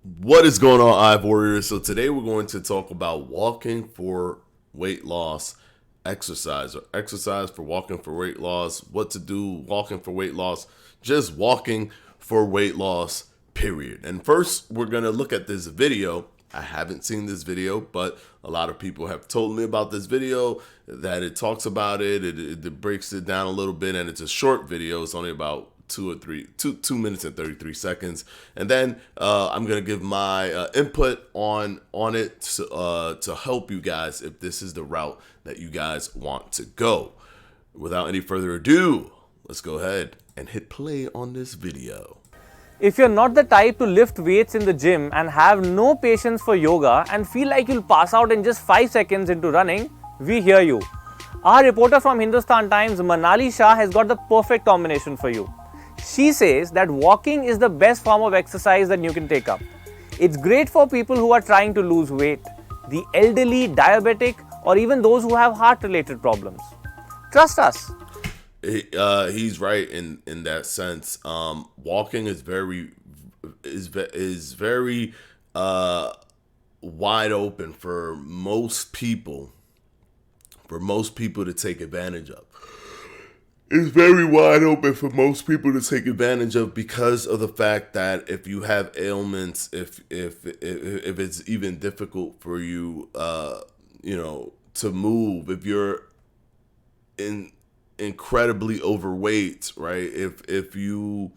What is going on, Eye Warriors? So today we're going to talk about walking for weight loss exercise, or exercise for walking for weight loss, what to do walking for weight loss, just walking for weight loss, period. And first, we're going to look at this video. I haven't seen this video, but a lot of people have told me about this video, that it talks about it breaks it down a little bit, and it's a short video. It's only about 2 minutes and 33 seconds, and then I'm gonna give my input on it to help you guys if this is the route that you guys want to go. Without any further ado, let's go ahead and hit play on this video. If you're not the type to lift weights in the gym and have no patience for yoga and feel like you'll pass out in just 5 seconds into running, we hear you. Our reporter from Hindustan Times, Manali Shah, has got the perfect combination for you. She says that walking is the best form of exercise that you can take up. It's great for people who are trying to lose weight, the elderly, diabetic, or even those who have heart-related problems. Trust us. He's right in that sense. Walking is very wide open for most people to take advantage of. It's very wide open for most people to take advantage of, because of the fact that if you have ailments, if it's even difficult for you, to move, if you're incredibly overweight, right? If you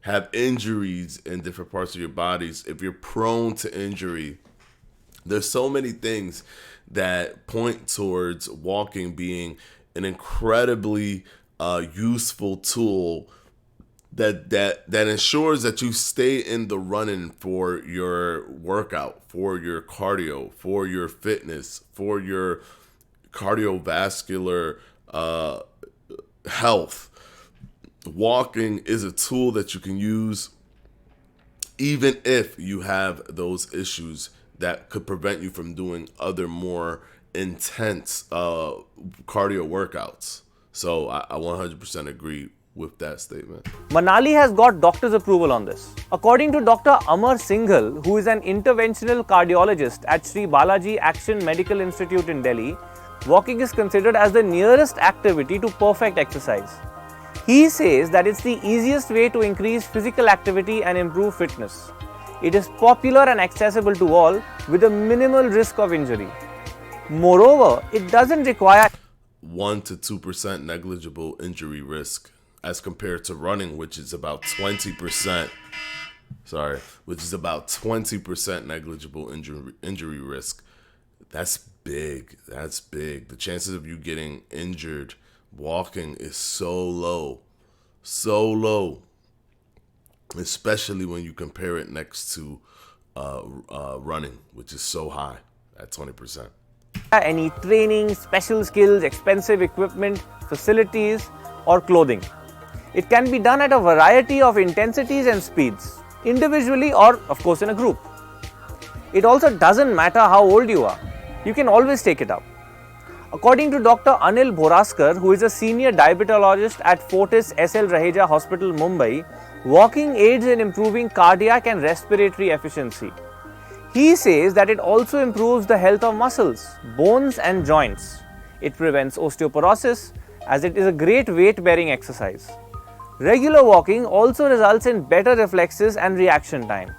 have injuries in different parts of your bodies, if you're prone to injury, there's so many things that point towards walking being an incredibly useful tool that ensures that you stay in the running for your workout, for your cardio, for your fitness, for your cardiovascular health. Walking is a tool that you can use even if you have those issues that could prevent you from doing other more intense cardio workouts. So I 100% agree with that statement. Manali has got doctor's approval on this. According to Dr. Amar Singhal, who is an interventional cardiologist at Sri Balaji Action Medical Institute in Delhi, walking is considered as the nearest activity to perfect exercise. He says that it's the easiest way to increase physical activity and improve fitness. It is popular and accessible to all with a minimal risk of injury. Moreover, it doesn't require 1 to 2% negligible injury risk, as compared to running, which is about 20%. Which is about 20% negligible injury risk. That's big. That's big. The chances of you getting injured walking is so low, especially when you compare it next to running, which is so high at 20%. any training, special skills, expensive equipment, facilities, or clothing. It can be done at a variety of intensities and speeds, individually or, of course, in a group. It also doesn't matter how old you are. You can always take it up. According to Dr. Anil Boraskar, who is a senior diabetologist at Fortis SL Raheja Hospital, Mumbai, walking aids in improving cardiac and respiratory efficiency. He says that it also improves the health of muscles, bones and joints. It prevents osteoporosis, as it is a great weight-bearing exercise. Regular walking also results in better reflexes and reaction time.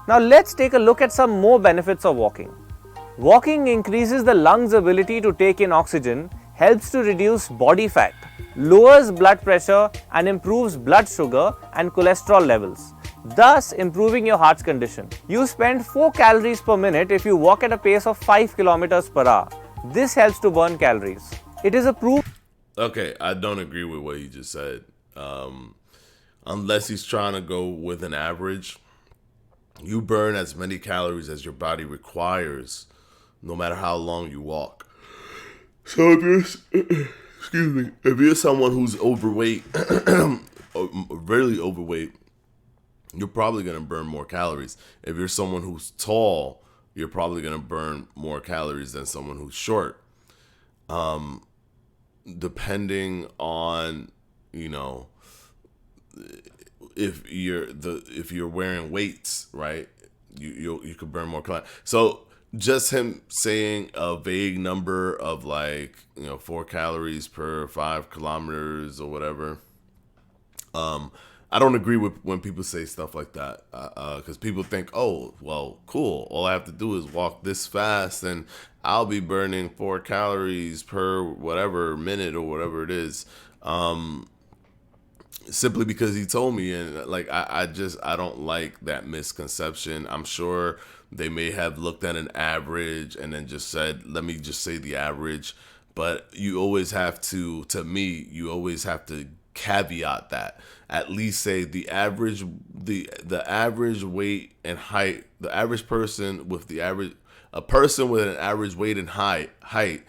Now let's take a look at some more benefits of walking. Walking increases the lungs' ability to take in oxygen, helps to reduce body fat, lowers blood pressure and improves blood sugar and cholesterol levels, thus improving your heart's condition. You spend 4 calories per minute if you walk at a pace of 5 kilometers per hour. This helps to burn calories. It is a proof. Okay, I don't agree with what he just said. Unless he's trying to go with an average, you burn as many calories as your body requires, no matter how long you walk. So if you're someone who's overweight, really overweight, you're probably going to burn more calories. If you're someone who's tall, you're probably going to burn more calories than someone who's short. Depending on, if you're wearing weights, right? you could burn more calories. So just him saying a vague number of like 4 calories per 5 kilometers or whatever. I don't agree with when people say stuff like that, because people think, oh, well, cool. All I have to do is walk this fast, and I'll be burning 4 calories per whatever minute or whatever it is. Simply because he told me, and like I don't like that misconception. I'm sure they may have looked at an average and then just said, let me just say the average. But you always have to me, you always have to caveat that. At least say the average, the average weight and height, the average person with the average, a person with an average weight and height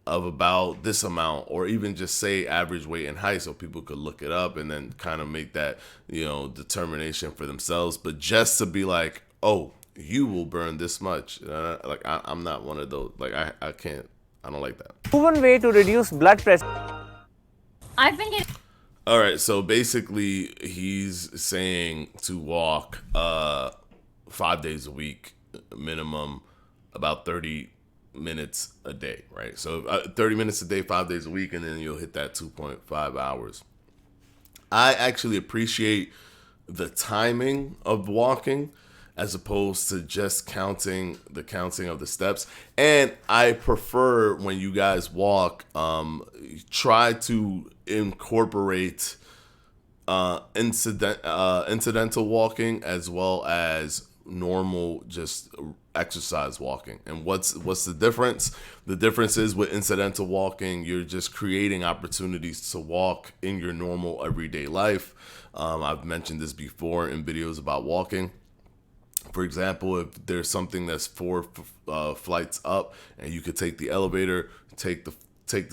of about this amount, or even just say average weight and height, so people could look it up and then kind of make that determination for themselves. But just to be like, oh, you will burn this much, like I'm not one of those. Like I can't. I don't like that. Proven way to reduce blood pressure. I've been getting. All right, so basically he's saying to walk 5 days a week minimum, about 30 minutes a day, right? So 30 minutes a day, 5 days a week, and then you'll hit that 2.5 hours. I actually appreciate the timing of walking as opposed to just counting of the steps. And I prefer when you guys walk, try to incorporate incidental walking as well as normal just exercise walking. And what's the difference? The difference is with incidental walking, you're just creating opportunities to walk in your normal everyday life. I've mentioned this before in videos about walking. For example, if there's something that's 4 flights up and you could take the elevator, take the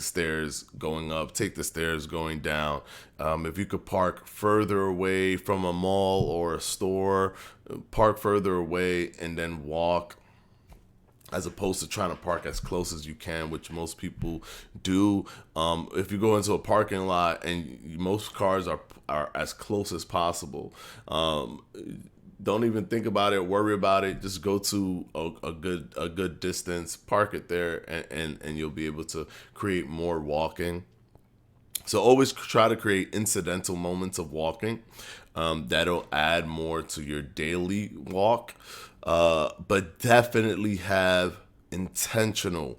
stairs going up, take the stairs going down. If you could park further away from a mall or a store, park further away and then walk, as opposed to trying to park as close as you can, which most people do. If you go into a parking lot and most cars are as close as possible, don't even think about it, worry about it. Just go to a good distance, park it there, and you'll be able to create more walking. So always try to create incidental moments of walking. That'll add more to your daily walk. But definitely have intentional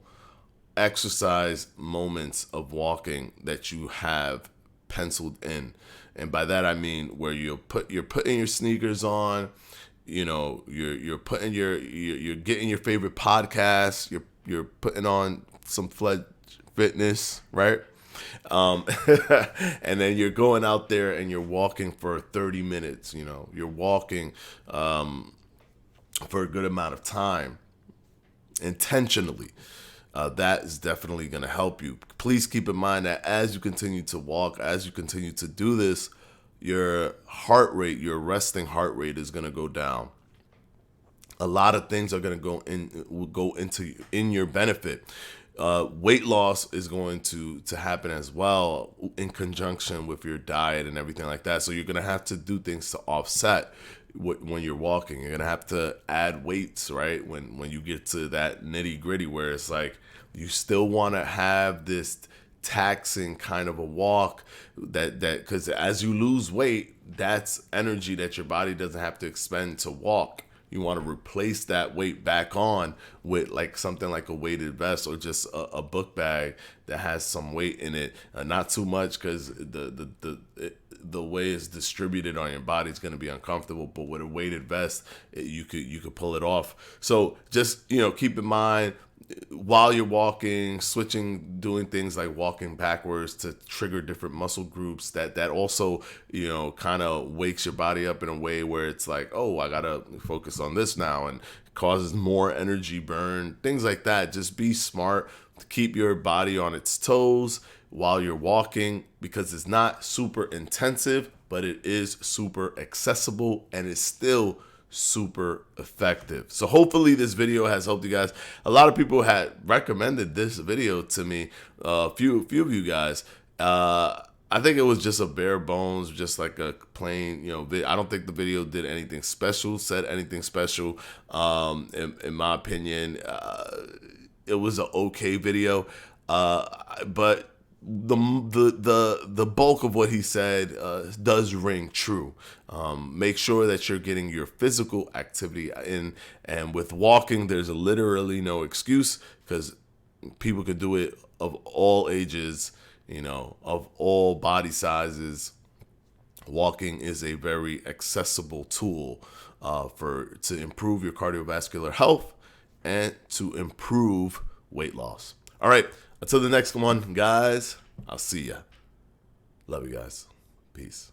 exercise moments of walking that you have penciled in. And by that I mean where you're putting your sneakers on, you're putting you're getting your favorite podcast, you're putting on some Fledge fitness, right? And then you're going out there and you're walking for 30 minutes, you're walking for a good amount of time intentionally. That is definitely going to help you. Please keep in mind that as you continue to walk, as you continue to do this, your heart rate, your resting heart rate is going to go down. A lot of things are going to go into your benefit. Weight loss is going to happen as well in conjunction with your diet and everything like that. So you're going to have to do things to offset when you're walking. You're going to have to add weights, right? When you get to that nitty gritty where it's like you still want to have this taxing kind of a walk that because as you lose weight, that's energy that your body doesn't have to expend to walk. You want to replace that weight back on with like something like a weighted vest or just a book bag that has some weight in it. Not too much, because the way it's distributed on your body is going to be uncomfortable. But with a weighted vest, you could pull it off. So just keep in mind, while you're walking, doing things like walking backwards to trigger different muscle groups, that also, kind of wakes your body up in a way where it's like, oh, I got to focus on this now, and causes more energy burn, things like that. Just be smart to keep your body on its toes while you're walking, because it's not super intensive, but it is super accessible and it's still super effective. So hopefully this video has helped you guys. A lot of people had recommended this video to me, a few of you guys. I think it was just a bare bones, just like a plain, I don't think the video did anything special, said anything special. In my opinion, it was an okay video, but the bulk of what he said does ring true. Make sure that you're getting your physical activity in, and with walking, there's literally no excuse because people can do it of all ages, of all body sizes. Walking is a very accessible tool to improve your cardiovascular health and to improve weight loss. All right, until the next one, guys, I'll see ya. Love you guys. Peace.